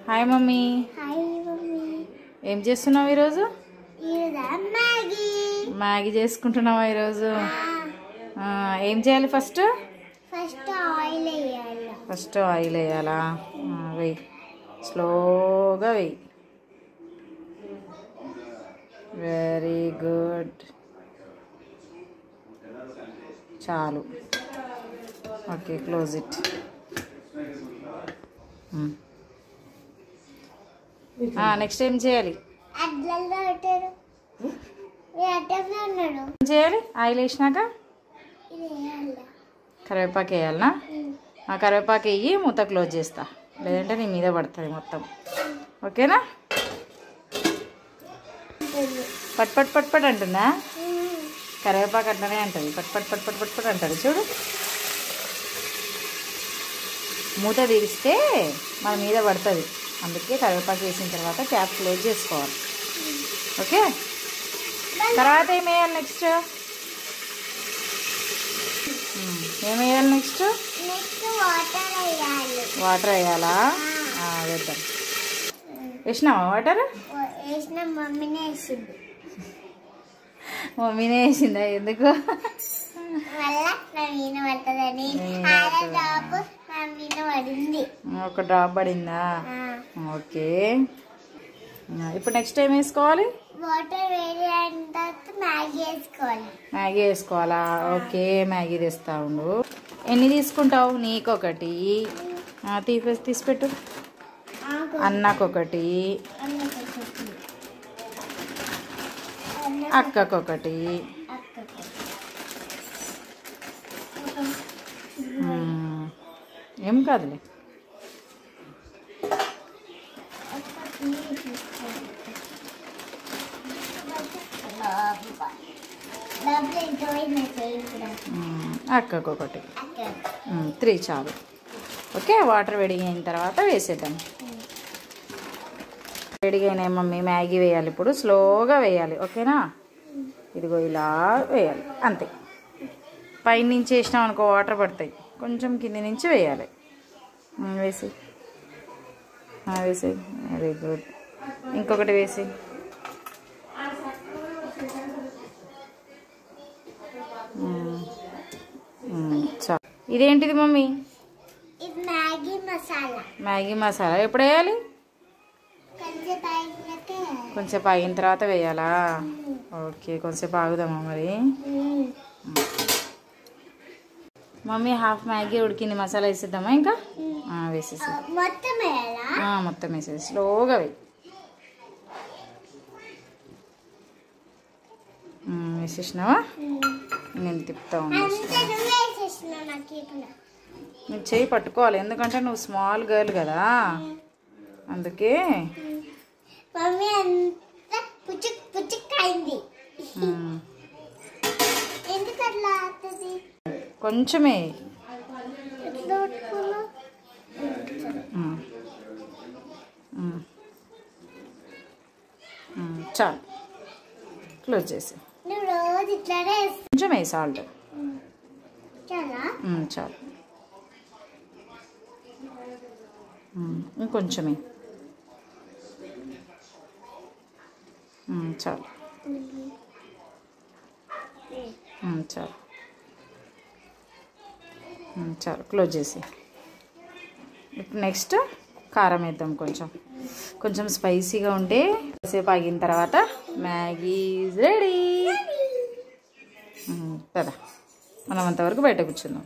Hi mummy. ఏం చేస్తున్నావు ఈరోజు? మ్యాగీ చేసుకుంటున్నావా ఈరోజు? ఏం చేయాలి? ఫస్ట్ ఆయిల్ వేయాలా? వెయ్యి, స్లోగా వెయ్యి. వెరీ గుడ్, చాలు. Okay, close it. నెక్స్ట్ ఏం చేయాలి? చేయాలి ఆయిల్ వేసినాక కరివేపాకు వేయాలనా? కరివేపాకు వేయి, మూత క్లోజ్ చేస్తా, లేదంటే నీ మీద పడుతుంది మొత్తం. ఓకేనా? పట్ పట్ పట్ పట్ అంటుందా? కరివేపాకు అట్లనే అంటుంది, పట్ పట్ పట్ పట్ పట్ పట్ అంటుంది. చూడు, మూత తీరిస్తే మన మీద పడుతుంది, అందుకే కరివేపాకు వేసిన తర్వాత క్యాప్ క్లోజ్ చేసుకోవాలి. ఓకే, తర్వాత ఏం వేయాలి? నెక్స్ట్ ఏం వేయాలి? నెక్స్ట్ వాటర్ వేయాలా? వేద్దాం. వేసినావా వాటర్? మమ్మీనే వేసిందా? ఎందుకు? ఒక డ్రాప్ పడిందా? ఓకే, ఇప్పుడు నెక్స్ట్ ఏం వేసుకోవాలి? మ్యాగీ వేసుకోవాలా? ఓకే, మ్యాగీ తెస్తా ఉండు. ఎన్ని తీసుకుంటావు? నీకొకటి తీసిపెట్టు, అన్నకొకటి, అక్కకొకటి. ఏం కాదులే. అక్కకొకటి, 3 చాలు. ఓకే, వాటర్ వేడిగైన తర్వాత వేసేద్దాం. వేడిగైనా మమ్మీ మ్యాగీ వేయాలి ఇప్పుడు, స్లోగా వేయాలి. ఓకేనా? ఇదిగో ఇలా వేయాలి, అంతే. పైన నుంచి వేసినాం అనుకో వాటర్ పడతాయి, కొంచెం కింది నుంచి వేయాలి. వేసి వేసి, వెరీ గుడ్. ఇంకొకటి వేసి, చాలు. ఇదేంటిది మమ్మీ? మ్యాగీ మసాలా. ఎప్పుడు వేయాలి? కొంచెంసేపు ఆగిన తర్వాత వేయాలా? ఓకే, కొంచెంసేపు ఆగుదామా మరి? మమ్మీ హాఫ్ మ్యాగీ ఉడికింది, మసాలా వేసేద్దామా? ఇంకా వేసేసి మొత్తం వేసేసి స్లోగా వేయి. వేసేసినావా? నేను తిప్పుతా ఉన్నా. నువ్వు చెయ్యి పట్టుకోవాలి, ఎందుకంటే నువ్వు స్మాల్ గర్ల్ కదా, అందుకే. కొంచెమే చాలు, క్లోజ్ చేసి. కొంచెం వేయి సాల్ట్, చాలు. ఇంకొంచెమే, చాలు చాలు చాలు, క్లోజ్ చేసి. ఇప్పుడు నెక్స్ట్ కారం వేద్దాం. కొంచెం స్పైసీగా ఉంటే కాసేపు ఆగిన తర్వాత మ్యాగీ ఈజ్ రెడీ. కదా, మనం అంతవరకు బయట కూర్చుందాం.